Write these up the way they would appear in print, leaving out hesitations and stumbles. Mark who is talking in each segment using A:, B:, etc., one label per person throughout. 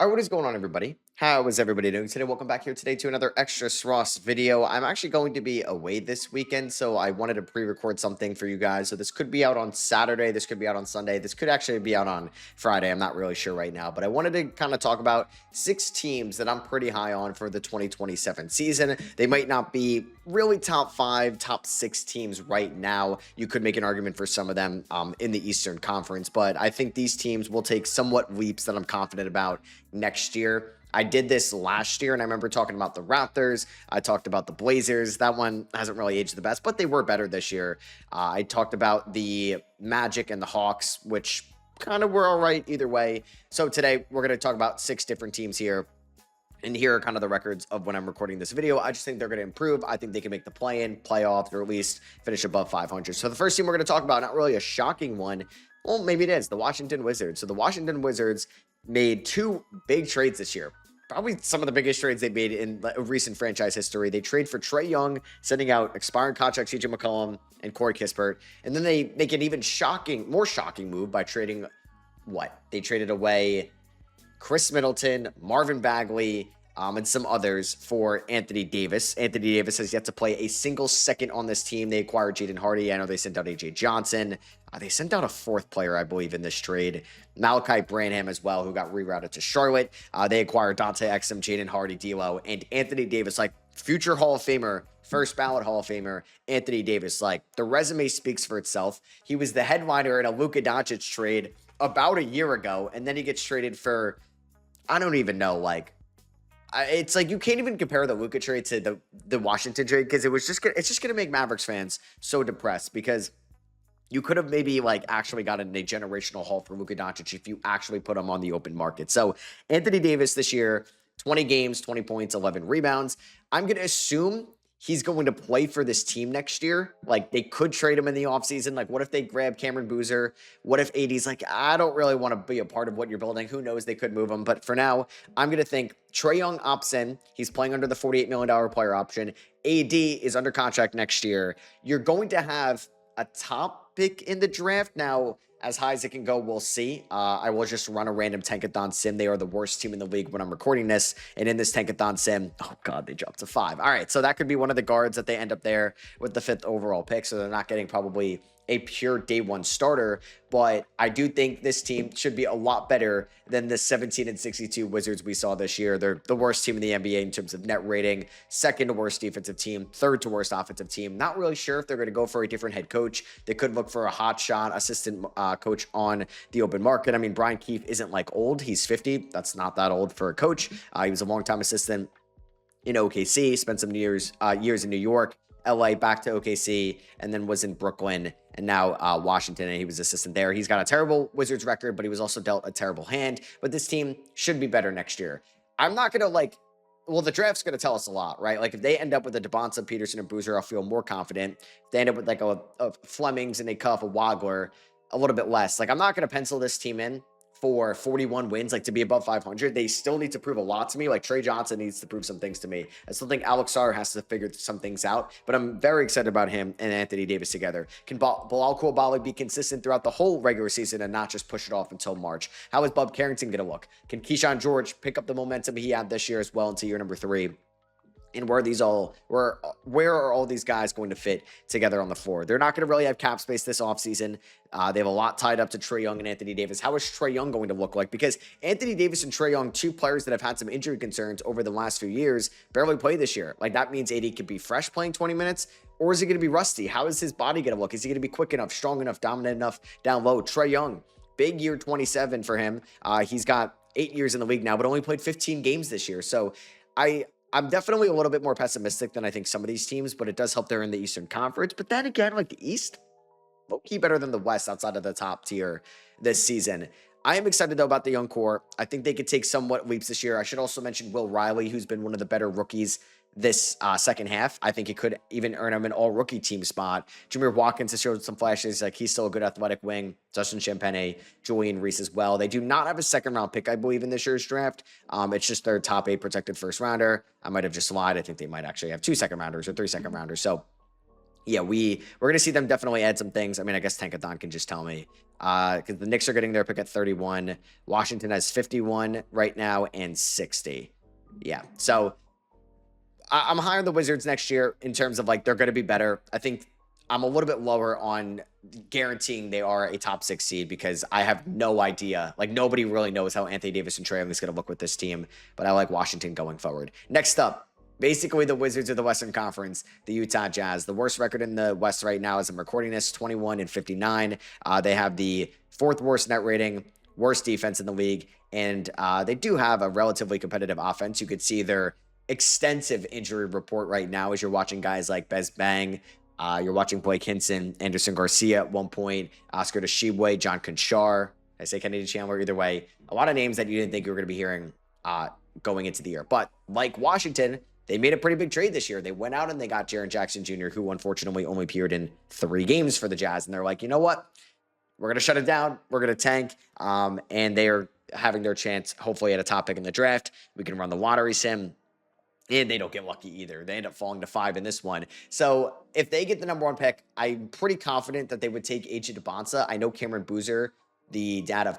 A: All right, what is going on, everybody? How is everybody doing today? Welcome back here today to another extra SROS video. I'm actually going to be away this weekend, so I wanted to pre-record something for you guys. So this could be out on Saturday, this could be out on Sunday, this could actually be out on Friday. I'm not really sure right now, but I wanted to kind of talk about 6 teams that I'm pretty high on for the 2027 season. They might not be really top 5, top 6 teams right now. You could make an argument for some of them in the Eastern Conference, but I think these teams will take somewhat leaps that I'm confident about next year. I did this last year, and I remember talking about the Raptors. I talked about the Blazers. That one hasn't really aged the best, but they were better this year. I talked about the Magic and the Hawks, which kind of were all right either way. So today we're going to talk about 6 different teams here. And here are kind of the records of when I'm recording this video. I just think they're going to improve. I think they can make the play-in, playoffs, or at least finish above 500. So the first team we're going to talk about, not really a shocking one. Well, maybe it is, the Washington Wizards. So the Washington Wizards made 2 big trades this year. Probably some of the biggest trades they've made in recent franchise history. They trade for Trae Young, sending out expiring contracts CJ McCollum and Corey Kispert. And then they make an even more shocking move by trading what? They traded away Chris Middleton, Marvin Bagley, and some others for Anthony Davis. Anthony Davis has yet to play a single second on this team. They acquired Jaden Hardy. I know they sent out AJ Johnson. They sent out a 4th player, I believe, in this trade. Malachi Branham as well, who got rerouted to Charlotte. They acquired Dante Exum, Jaden Hardy, D'Lo, and Anthony Davis, like future Hall of Famer, first ballot Hall of Famer, Anthony Davis. Like, the resume speaks for itself. He was the headliner in a Luka Doncic trade about a year ago, and then he gets traded for, I don't even know, like, it's like you can't even compare the Luka trade to the Washington trade because it's just gonna make Mavericks fans so depressed because you could have maybe like actually gotten a generational haul for Luka Doncic if you actually put him on the open market. So Anthony Davis this year, 20 games, 20 points, 11 rebounds. I'm going to assume he's going to play for this team next year. Like, they could trade him in the offseason. Like, what if they grab Cameron Boozer? What if AD's like, I don't really want to be a part of what you're building. Who knows? They could move him. But for now, I'm going to think Trae Young opts in. He's playing under the $48 million player option. AD is under contract next year. You're going to have a top pick in the draft. Now, as high as it can go, we'll see. I will just run a random Tankathon sim. They are the worst team in the league when I'm recording this. And in this Tankathon sim, oh God, they dropped to 5. All right, so that could be one of the guards that they end up there with the 5th overall pick. So they're not getting probably a pure day one starter, but I do think this team should be a lot better than the 17-62 Wizards we saw this year. They're the worst team in the NBA in terms of net rating, 2nd to worst defensive team, 3rd to worst offensive team. Not really sure if they're going to go for a different head coach. They could look for a hot shot assistant coach on the open market. I mean, Brian Keefe isn't like old. He's 50. That's not that old for a coach. He was a longtime assistant in OKC, spent some years in New York, LA, back to OKC, and then was in Brooklyn and now Washington, and he was assistant there. He's got a terrible Wizards record, but he was also dealt a terrible hand. But this team should be better next year. I'm not going to well, the draft's going to tell us a lot, right? Like, if they end up with a DeBonsa, Peterson, and Boozer, I'll feel more confident. If they end up with like a Flemings and they cuff a Wagler, a little bit less. Like, I'm not going to pencil this team in for 41 wins, like to be above 500. They still need to prove a lot to me. Like, Trey Johnson needs to prove some things to me. I still think Alex Sarr has to figure some things out, but I'm very excited about him and Anthony Davis together. Can Bilal Koulibaly be consistent throughout the whole regular season and not just push it off until March? How is Bub Carrington going to look? Can Keyshawn George pick up the momentum he had this year as well into year number 3? And where are all these guys going to fit together on the floor? They're not going to really have cap space this offseason. They have a lot tied up to Trae Young and Anthony Davis. How is Trae Young going to look like? Because Anthony Davis and Trae Young, 2 players that have had some injury concerns over the last few years, barely played this year. Like, that means AD could be fresh playing 20 minutes, or is he going to be rusty? How is his body going to look? Is he going to be quick enough, strong enough, dominant enough down low? Trae Young, big year 27 for him. He's got 8 years in the league now, but only played 15 games this year. So I'm definitely a little bit more pessimistic than I think some of these teams, but it does help they're in the Eastern Conference. But then again, like, the East, low-key better than the West outside of the top tier this season. I am excited, though, about the young core. I think they could take somewhat leaps this year. I should also mention Will Riley, who's been one of the better rookies this second half. I think he could even earn him an all-rookie team spot. Jameer Watkins has showed some flashes. Like, he's still a good athletic wing. Justin Champagnie, Julian Reese as well. They do not have a second-round pick, I believe, in this year's draft. It's just their top 8 protected first-rounder. I might have just lied. I think they might actually have 2 second-rounders or 3 second-rounders. So Yeah, we're gonna see them definitely add some things. I mean, I guess Tankathon can just tell me. Because the Knicks are getting their pick at 31. Washington has 51 right now and 60. Yeah. So I'm higher on the Wizards next year in terms of like they're gonna be better. I think I'm a little bit lower on guaranteeing they are a top 6 seed because I have no idea. Like nobody really knows how Anthony Davis and Trae Young is gonna look with this team. But I like Washington going forward. Next up, basically the Wizards of the Western Conference, the Utah Jazz. The worst record in the West right now as I'm recording this, 21 and 59. They have the fourth worst net rating, worst defense in the league, and they do have a relatively competitive offense. You could see their extensive injury report right now as you're watching guys like Bez Bang. You're watching Blake Hinson, Anderson Garcia at one point, Oscar Tshiebwe, John Conchar. I say Kennedy Chandler either way. A lot of names that you didn't think you were going to be hearing going into the year. But like Washington, they made a pretty big trade this year. They went out and they got Jaren Jackson Jr., who unfortunately only appeared in 3 games for the Jazz. And they're like, you know what? We're going to shut it down. We're going to tank. And they are having their chance, hopefully, at a top pick in the draft. We can run the lottery sim. And they don't get lucky either. They end up falling to 5 in this one. So if they get the number 1 pick, I'm pretty confident that they would take AJ DeBonsa. I know Cameron Boozer, the dad of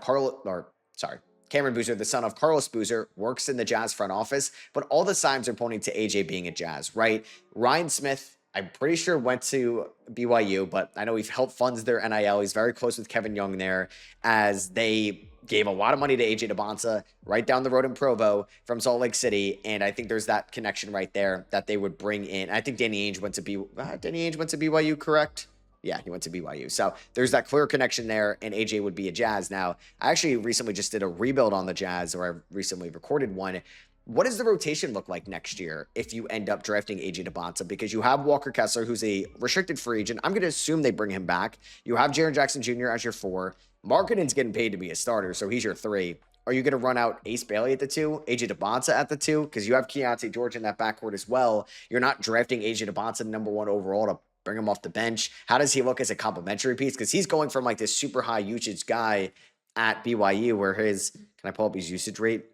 A: Cameron Boozer, the son of Carlos Boozer, works in the Jazz front office, but all the signs are pointing to AJ being a Jazz, right? Ryan Smith, I'm pretty sure went to BYU, but I know he helped funds their NIL. He's very close with Kevin Young there as they gave a lot of money to AJ DeBonsa right down the road in Provo from Salt Lake City. And I think there's that connection right there that they would bring in. I think Danny Ainge went to BYU, correct? Yeah, he went to BYU. So there's that clear connection there, and AJ would be a Jazz. Now, I actually recently just did a rebuild on the Jazz, or I recently recorded one. What does the rotation look like next year if you end up drafting AJ DeBonsa? Because you have Walker Kessler, who's a restricted free agent. I'm going to assume they bring him back. You have Jaren Jackson Jr. as your 4. Markkanen's getting paid to be a starter, so he's your 3. Are you going to run out Ace Bailey at the 2, AJ DeBonsa at the 2? Because you have Keontae George in that backcourt as well. You're not drafting AJ DeBonsa number 1 overall to bring him off the bench. How does he look as a complimentary piece? Because he's going from like this super high usage guy at BYU where his, can I pull up his usage rate?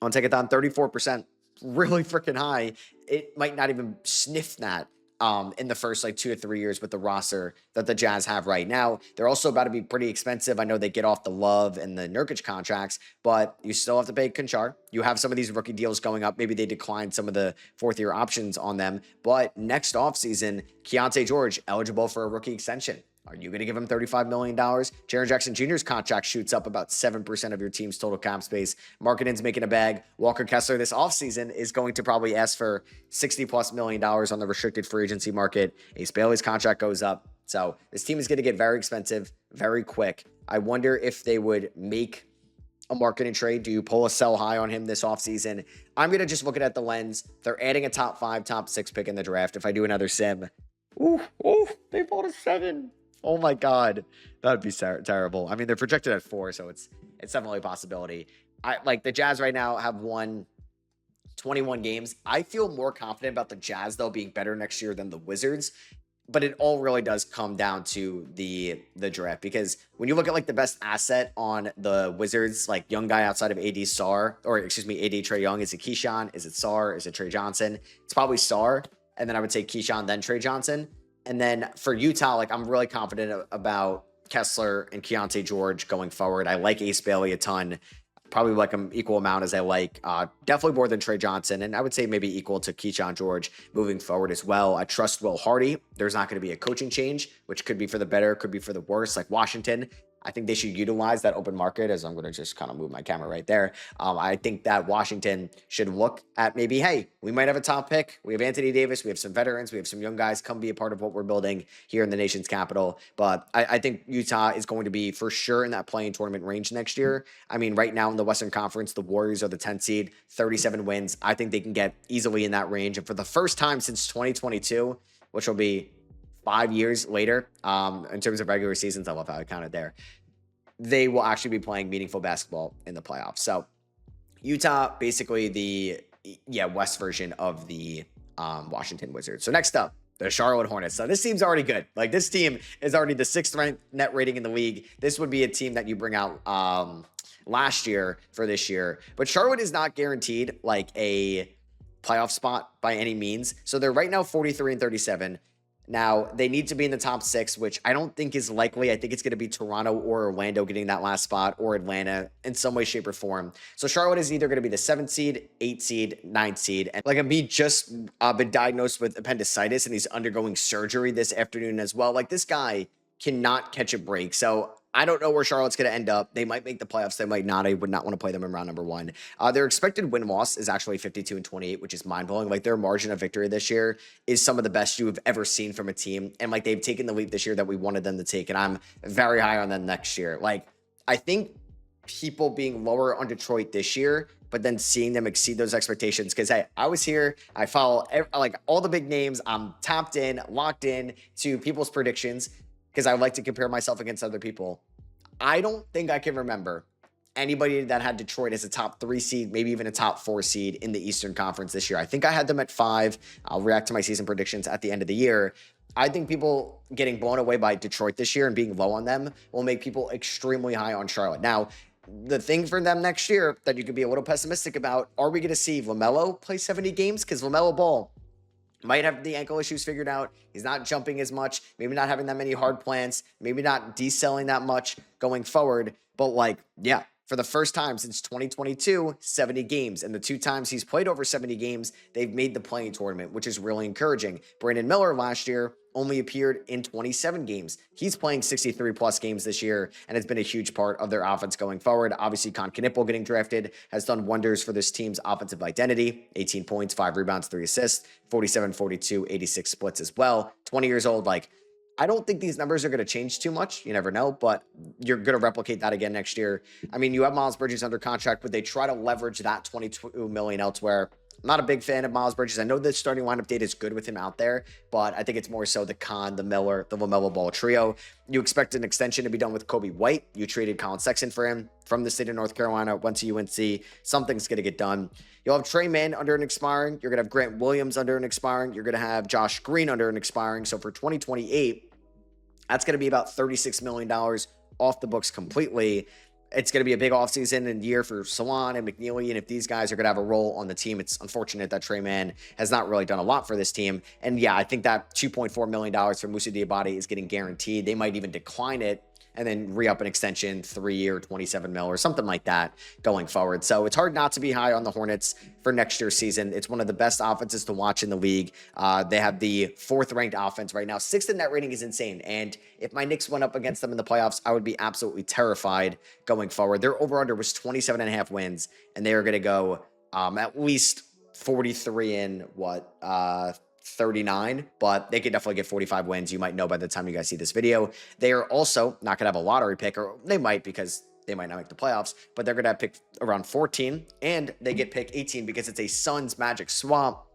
A: On Tankathon, 34%, really freaking high. It might not even sniff that in the first like 2 to 3 years with the roster that the Jazz have right now. They're also about to be pretty expensive. I know they get off the Love and the Nurkic contracts, but you still have to pay Conchar. You have some of these rookie deals going up. Maybe they declined some of the 4th-year options on them. But next offseason, Keontae George eligible for a rookie extension. Are you going to give him $35 million? Jaren Jackson Jr.'s contract shoots up about 7% of your team's total cap space. Markkanen's making a bag. Walker Kessler this offseason is going to probably ask for $60+ million on the restricted free agency market. Ace Bailey's contract goes up. So this team is going to get very expensive very quick. I wonder if they would make a Markkanen trade. Do you pull a sell high on him this offseason? I'm going to just look at the lens. They're adding a top 5, top 6 pick in the draft. If I do another sim, they pulled a 7. Oh my God, that'd be terrible. I mean, they're projected at 4, so it's definitely a possibility. I like the Jazz right now have won 21 games. I feel more confident about the Jazz though being better next year than the Wizards, but it all really does come down to the draft because when you look at like the best asset on the Wizards, like young guy outside of AD Trae Young, is it Keyshawn? Is it Sarr? Is it Trey Johnson? It's probably Sarr, and then I would say Keyshawn, then Trey Johnson. And then for Utah, like I'm really confident about Kessler and Keontae George going forward. I like Ace Bailey a ton. Probably like him equal amount as I like. Definitely more than Trey Johnson. And I would say maybe equal to Keyshawn George moving forward as well. I trust Will Hardy. There's not going to be a coaching change, which could be for the better, could be for the worse. Like Washington, I think they should utilize that open market as I'm going to just kind of move my camera right there. I think that Washington should look at maybe, hey, we might have a top pick. We have Anthony Davis. We have some veterans. We have some young guys. Come be a part of what we're building here in the nation's capital. But I think Utah is going to be for sure in that play-in tournament range next year. I mean, right now in the Western Conference, the Warriors are the 10th seed, 37 wins. I think they can get easily in that range. And for the first time since 2022, which will be 5 years later, in terms of regular seasons, I love how I counted there, they will actually be playing meaningful basketball in the playoffs. So Utah, basically the West version of the Washington Wizards. So next up, the Charlotte Hornets. So this team's already good. Like this team is already the 6th ranked net rating in the league. This would be a team that you bring out last year for this year. But Charlotte is not guaranteed like a playoff spot by any means. So they're right now 43 and 37. Now, they need to be in the top 6, which I don't think is likely. I think it's going to be Toronto or Orlando getting that last spot, or Atlanta in some way, shape, or form. So Charlotte is either going to be the 7th seed, 8th seed, 9th seed. And like Embiid just been diagnosed with appendicitis, and he's undergoing surgery this afternoon as well. Like, this guy cannot catch a break. So I don't know where Charlotte's going to end up. They might make the playoffs. They might not. I would not want to play them in round number 1. Their expected win-loss is actually 52-28, which is mind-blowing. Like, their margin of victory this year is some of the best you have ever seen from a team. And like, they've taken the leap this year that we wanted them to take. And I'm very high on them next year. Like, I think people being lower on Detroit this year, but then seeing them exceed those expectations. Because, hey, I was here. I follow like all the big names. I'm tapped in, locked in to people's predictions, because I like to compare myself against other people. I don't think I can remember anybody that had Detroit as a top 3 seed, maybe even a top 4 seed in the Eastern Conference this year. I think I had them at 5. I'll react to my season predictions at the end of the year. I think people getting blown away by Detroit this year and being low on them will make people extremely high on Charlotte. Now, the thing for them next year that you could be a little pessimistic about, are we going to see LaMelo play 70 games? Because LaMelo Ball might have the ankle issues figured out. He's not jumping as much, maybe not having that many hard plants, maybe not decelling that much going forward. But like, yeah, for the first time since 2022, 70 games. And the 2 times he's played over 70 games, they've made the playing tournament, which is really encouraging. Brandon Miller last year only appeared in 27 games. He's playing 63 plus games this year, and it's been a huge part of their offense going forward. Obviously, Con Knipple getting drafted has done wonders for this team's offensive identity. 18 points, 5 rebounds, 3 assists, 47, 42, 86 splits as well. 20 years old. Like, I don't think these numbers are going to change too much. You never know, but you're going to replicate that again next year. I mean, you have Miles Bridges under contract, but they try to leverage that $22 million elsewhere. I'm not a big fan of Miles Bridges. I know the starting lineup data is good with him out there, but I think it's more so the Con, the Miller, the LaMelo Ball trio. You expect an extension to be done with Kobe White. You traded Colin Sexton for him from the state of North Carolina, went to UNC. Something's going to get done. You'll have Trey Mann under an expiring. You're going to have Grant Williams under an expiring. You're going to have Josh Green under an expiring. So for 2028, that's going to be about $36 million off the books completely. It's going to be a big offseason and year for Salon and McNeely. And if these guys are going to have a role on the team, it's unfortunate that Trey Mann has not really done a lot for this team. And yeah, I think that $2.4 million for Moussa Diabate is getting guaranteed. They might even decline it and then re-up an extension, 3-year, 27 mil or something like that going forward. So it's hard not to be high on the Hornets for next year's season. It's one of the best offenses to watch in the league. They have the 4th ranked offense right now. 6th in net rating is insane. And if my Knicks went up against them in the playoffs, I would be absolutely terrified going forward. Their over-under was 27.5 wins, and they are going to go at least 43 and 39, but they could definitely get 45 wins. You might know by the time you guys see this video. They are also not going to have a lottery pick, or they might, because they might not make the playoffs, but they're going to have pick around 14, and they get pick 18 because it's a Suns Magic swap.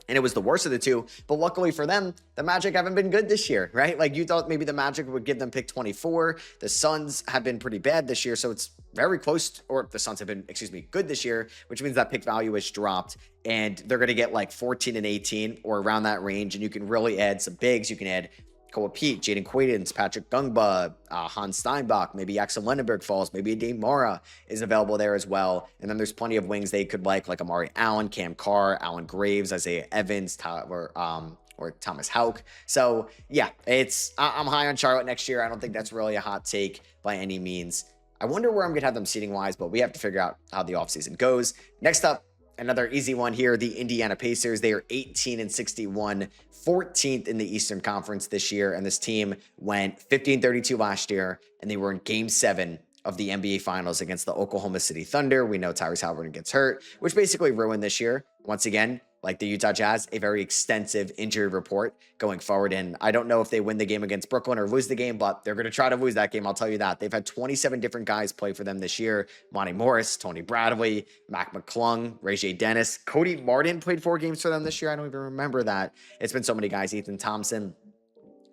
A: And it was the worst of the two. But luckily for them, the Magic haven't been good this year, right? Like, you thought maybe the Magic would give them pick 24. The Suns have been pretty bad this year, so it's very close, or the Suns have been, good this year, which means that pick value has dropped. And they're going to get like 14 and 18 or around that range. And you can really add some bigs. You can add Koa Pete, Jaden Quaidens, Patrick Gungba, Hans Steinbach, maybe Axel Lenneberg falls, maybe Dame Mara is available there as well. And then there's plenty of wings they could like Amari Allen, Cam Carr, Alan Graves, Isaiah Evans, or Thomas Houck. So yeah, I'm high on Charlotte next year. I don't think that's really a hot take by any means. I wonder where I'm going to have them seating wise, but we have to figure out how the offseason goes. Next up, another easy one here, the Indiana Pacers. They are 18-61, 14th in the Eastern Conference this year. And this team went 15-32 last year, and they were in Game 7 of the NBA Finals against the Oklahoma City Thunder. We know Tyrese Halliburton gets hurt, which basically ruined this year. Once again, like the Utah Jazz, a very extensive injury report going forward. And I don't know if they win the game against Brooklyn or lose the game, but they're going to try to lose that game. I'll tell you that. They've had 27 different guys play for them this year. Monty Morris, Tony Bradley, Mac McClung, Ray J. Dennis. Cody Martin played 4 games for them this year. I don't even remember that. It's been so many guys. Ethan Thompson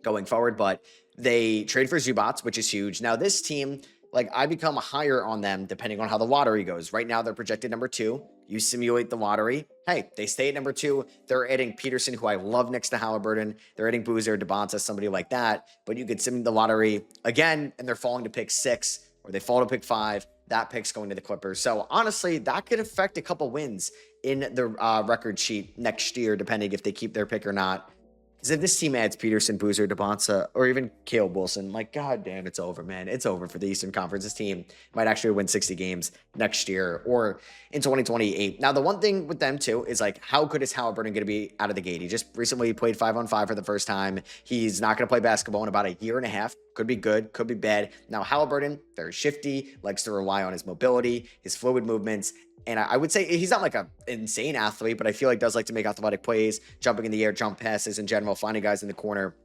A: going forward, but they trade for Zubats, which is huge. Now this team, like, I become higher on them depending on how the lottery goes. Right now, they're projected number 2. You simulate the lottery. Hey, they stay at number 2. They're adding Peterson, who I love next to Halliburton. They're adding Boozer, DeBonta, somebody like that. But you could simulate the lottery again, and they're falling to pick 6, or they fall to pick 5. That pick's going to the Clippers. So honestly, that could affect a couple wins in the record sheet next year, depending if they keep their pick or not. Because if this team adds Peterson, Boozer, DeBonsa, or even Caleb Wilson, like, god damn, it's over, man. It's over for the Eastern Conference. This team might actually win 60 games next year or in 2028. Now, the one thing with them, too, is like, how good is Halliburton going to be out of the gate? He just recently played 5-on-5 for the first time. He's not going to play basketball in about a year and a half. Could be good, could be bad. Now, Halliburton, very shifty, likes to rely on his mobility, his fluid movements. And I would say he's not like an insane athlete, but I feel like does like to make athletic plays, jumping in the air, jump passes in general, finding guys in the corner.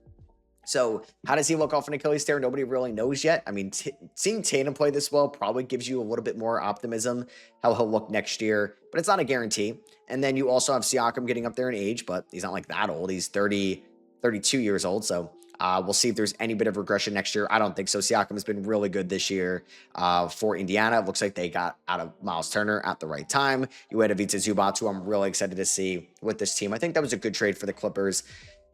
A: So how does he look off an Achilles tear? Nobody really knows yet. I mean, seeing Tatum play this well probably gives you a little bit more optimism how he'll look next year, but it's not a guarantee. And then you also have Siakam getting up there in age, but he's not like that old. He's 32 years old. So we'll see if there's any bit of regression next year. I don't think so. Siakam has been really good this year for Indiana. It looks like they got out of Miles Turner at the right time. You had Ivica Zubac, who I'm really excited to see with this team. I think that was a good trade for the Clippers.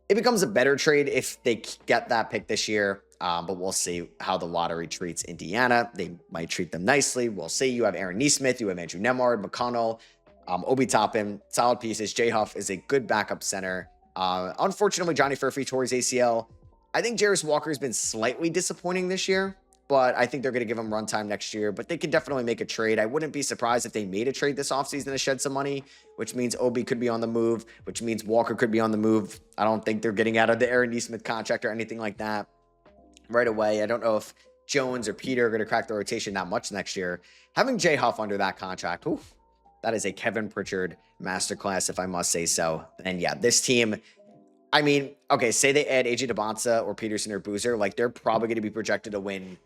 A: It becomes a better trade if they get that pick this year, but we'll see how the lottery treats Indiana. They might treat them nicely. We'll see. You have Aaron Nesmith. You have Andrew Nemhard, McConnell, Obi Toppin, solid pieces. J. Huff is a good backup center. Unfortunately, Johnny Furphy tore his ACL. I think Jarris Walker has been slightly disappointing this year, but I think they're going to give him runtime next year. But they could definitely make a trade. I wouldn't be surprised if they made a trade this offseason to shed some money, which means Obi could be on the move, which means Walker could be on the move. I don't think they're getting out of the Aaron Nesmith contract or anything like that right away. I don't know if Jones or Peter are going to crack the rotation that much next year. Having J. Huff under that contract, oof, that is a Kevin Pritchard masterclass, if I must say so. And yeah, this team, I mean, okay, say they add AJ DeBonsa or Peterson or Boozer, like they're probably going to be projected to win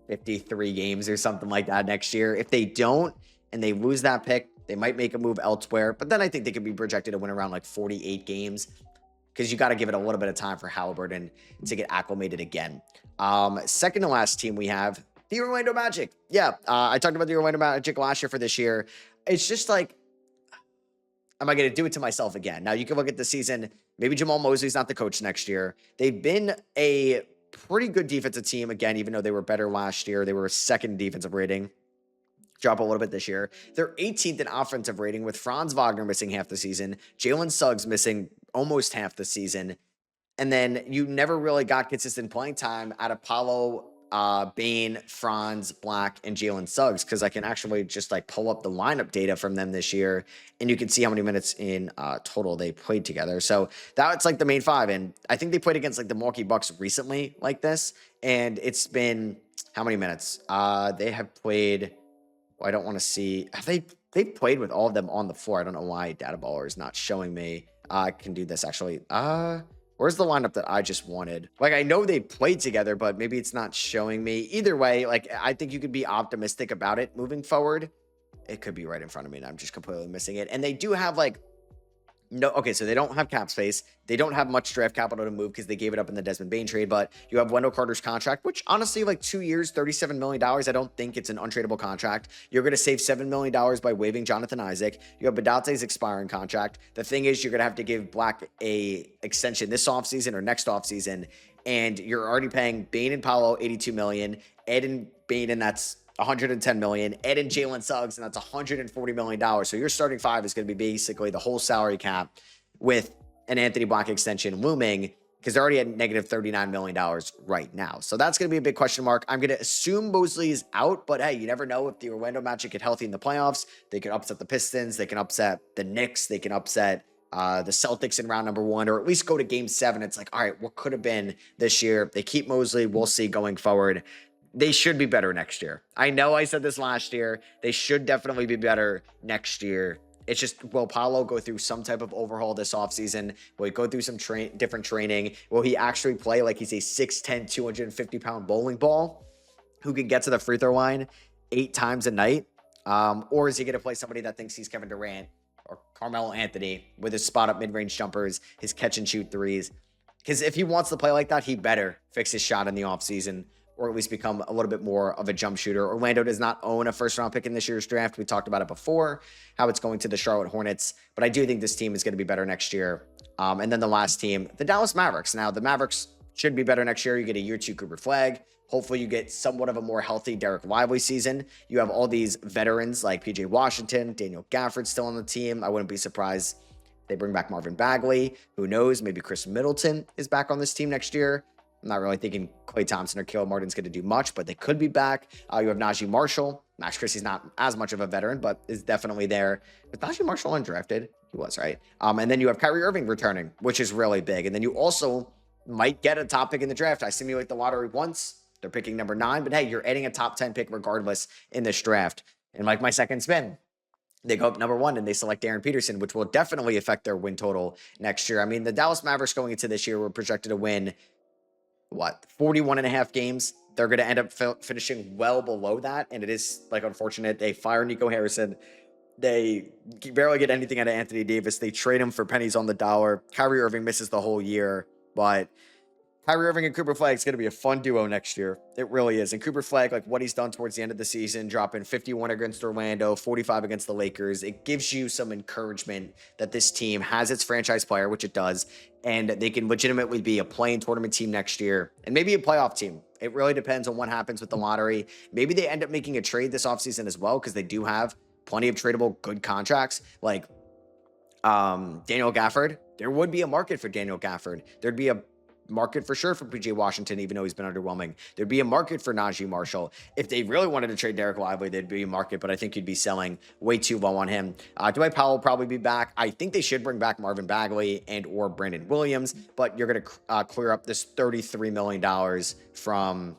A: 53 games or something like that next year. If they don't and they lose that pick, they might make a move elsewhere. But then I think they could be projected to win around like 48 games because you got to give it a little bit of time for Halliburton to get acclimated again. Second to last team we have the Orlando Magic. Yeah, I talked about the Orlando Magic last year for this year. It's just like, am I going to do it to myself again? Now, you can look at the season. Maybe Jamal Mosley's not the coach next year. They've been a pretty good defensive team, again, even though they were better last year. They were a second defensive rating. Drop a little bit this year. They're 18th in offensive rating with Franz Wagner missing half the season. Jalen Suggs missing almost half the season. And then you never really got consistent playing time out of Paolo, Bane, Franz, Black, and Jalen Suggs, because I can actually just like pull up the lineup data from them this year, and you can see how many minutes in total they played together. So that's like the main five, and I think they played against like the Milwaukee Bucks recently like this, and it's been how many minutes? They have played. Well, I don't want to see. Have they've played with all of them on the floor? I don't know why Data Baller is not showing me. I can do this actually. Where's the lineup that I just wanted? Like, I know they played together, but maybe it's not showing me. Either way, like, I think you could be optimistic about it moving forward. It could be right in front of me, and I'm just completely missing it. And they do have, like, no, okay, so they don't have cap space. They don't have much draft capital to move because they gave it up in the Desmond Bane trade, but you have Wendell Carter's contract, which honestly, like 2 years, $37 million. I don't think it's an untradeable contract. You're going to save $7 million by waiving Jonathan Isaac. You have Badate's expiring contract. The thing is, you're going to have to give Black a extension this offseason or next offseason, and you're already paying Bane and Paolo $82 million, Ed and Bane, and that's $110 million, Ed and Jalen Suggs, and that's $140 million. So your starting five is going to be basically the whole salary cap with an Anthony Black extension looming, because they're already at negative $39 million right now. So that's going to be a big question mark. I'm going to assume Mosley is out, but hey, you never know if the Orlando Magic get healthy in the playoffs. They can upset the Pistons. They can upset the Knicks. They can upset the Celtics in round number 1, or at least go to game 7. It's like, all right, what could have been this year? They keep Mosley. We'll see going forward. They should be better next year. I know I said this last year. They should definitely be better next year. It's just, will Paolo go through some type of overhaul this offseason? Will he go through some different training? Will he actually play like he's a 6'10", 250-pound bowling ball who can get to the free throw line 8 times a night? Or is he going to play somebody that thinks he's Kevin Durant or Carmelo Anthony with his spot-up mid-range jumpers, his catch-and-shoot threes? Because if he wants to play like that, he better fix his shot in the offseason, or at least become a little bit more of a jump shooter. Orlando does not own a first-round pick in this year's draft. We talked about it before, how it's going to the Charlotte Hornets. But I do think this team is going to be better next year. And then the last team, the Dallas Mavericks. Now, the Mavericks should be better next year. You get a year 2 Cooper Flag. Hopefully, you get somewhat of a more healthy Derek Lively season. You have all these veterans like P.J. Washington, Daniel Gafford still on the team. I wouldn't be surprised They bring back Marvin Bagley. Who knows? Maybe Chris Middleton is back on this team next year. I'm not really thinking Klay Thompson or Caleb Martin's going to do much, but they could be back. You have Najee Marshall. Max Christie's not as much of a veteran, but is definitely there. But Najee Marshall undrafted? He was, right? And then you have Kyrie Irving returning, which is really big. And then you also might get a top pick in the draft. I simulate the lottery once. They're picking number 9, but hey, you're adding a top 10 pick regardless in this draft. And like my second spin, they go up number 1 and they select Darren Peterson, which will definitely affect their win total next year. I mean, the Dallas Mavericks going into this year were projected to win, 41.5 games. They're going to end up finishing well below that. And it is like unfortunate. They fire Nico Harrison. They barely get anything out of Anthony Davis. They trade him for pennies on the dollar. Kyrie Irving misses the whole year, but Kyrie Irving and Cooper Flag is going to be a fun duo next year. It really is. And Cooper Flag, like what he's done towards the end of the season, dropping 51 against Orlando, 45 against the Lakers, it gives you some encouragement that this team has its franchise player, which it does, and they can legitimately be a play-in tournament team next year and maybe a playoff team. It really depends on what happens with the lottery. Maybe they end up making a trade this offseason as well, because they do have plenty of tradable good contracts like Daniel Gafford. There would be a market for Daniel Gafford. There'd be a market for sure for PJ Washington, even though he's been underwhelming. There'd be a market for Najee Marshall. If they really wanted to trade Derek Lively, there'd be a market, but I think you'd be selling way too low on him. Dwight Powell will probably be back. I think they should bring back Marvin Bagley and or Brandon Williams, but you're going to clear up this $33 million from,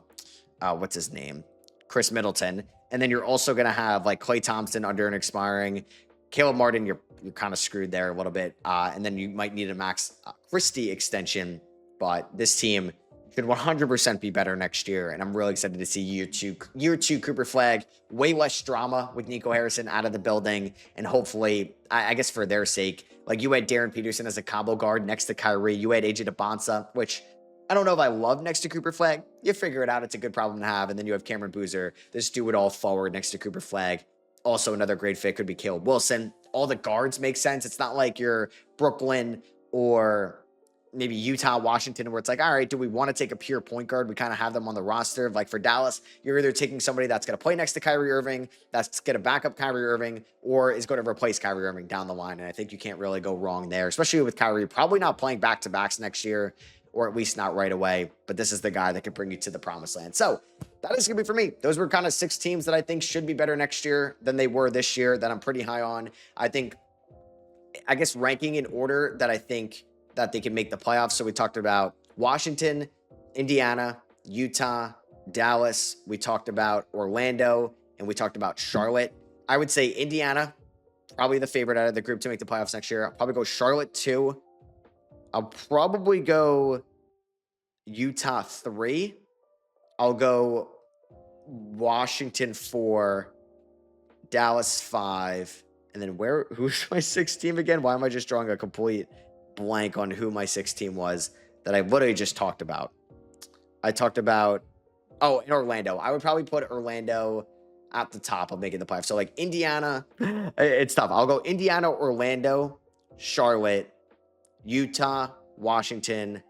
A: what's his name? Chris Middleton. And then you're also going to have like Klay Thompson under an expiring. Caleb Martin, you're kind of screwed there a little bit. And then you might need a Max Christie extension. But this team should 100% be better next year. And I'm really excited to see year two Cooper Flag, way less drama with Nico Harrison out of the building. And hopefully, I guess for their sake, like you had Darren Peterson as a combo guard next to Kyrie. You had AJ DeBonsa, which I don't know if I love next to Cooper Flag. You figure it out. It's a good problem to have. And then you have Cameron Boozer, this do-it-all forward next to Cooper Flag. Also, another great fit could be Caleb Wilson. All the guards make sense. It's not like you're Brooklyn or maybe Utah, Washington, where it's like, all right, do we want to take a pure point guard? We kind of have them on the roster. Like for Dallas, you're either taking somebody that's going to play next to Kyrie Irving, that's going to back up Kyrie Irving, or is going to replace Kyrie Irving down the line. And I think you can't really go wrong there, especially with Kyrie probably not playing back-to-backs next year, or at least not right away. But this is the guy that can bring you to the promised land. So that is going to be for me. Those were kind of 6 teams that I think should be better next year than they were this year, that I'm pretty high on. I guess ranking in order that I think that they can make the playoffs. So we talked about Washington, Indiana, Utah, Dallas. We talked about Orlando, and we talked about Charlotte. I would say Indiana, probably the favorite out of the group to make the playoffs next year. I'll probably go Charlotte 2. I'll probably go Utah 3. I'll go Washington 4, Dallas 5. And then who's my 6th team again? Why am I just drawing a complete blank on who my 6th team was that I literally just talked about? I talked about, in Orlando. I would probably put Orlando at the top of making the playoffs. So like Indiana, it's tough. I'll go Indiana, Orlando, Charlotte, Utah, Washington,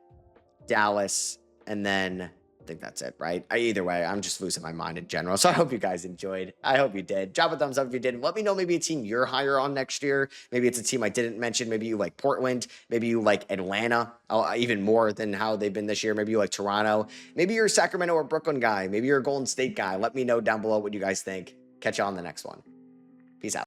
A: Dallas, and then I think that's it, right? Either way, I'm just losing my mind in general. So I hope you guys enjoyed. I hope you did. Drop a thumbs up if you did. Let me know maybe a team you're higher on next year. Maybe it's a team I didn't mention. Maybe you like Portland. Maybe you like Atlanta even more than how they've been this year. Maybe you like Toronto. Maybe you're a Sacramento or Brooklyn guy. Maybe you're a Golden State guy. Let me know down below what you guys think. Catch you on the next one. Peace out.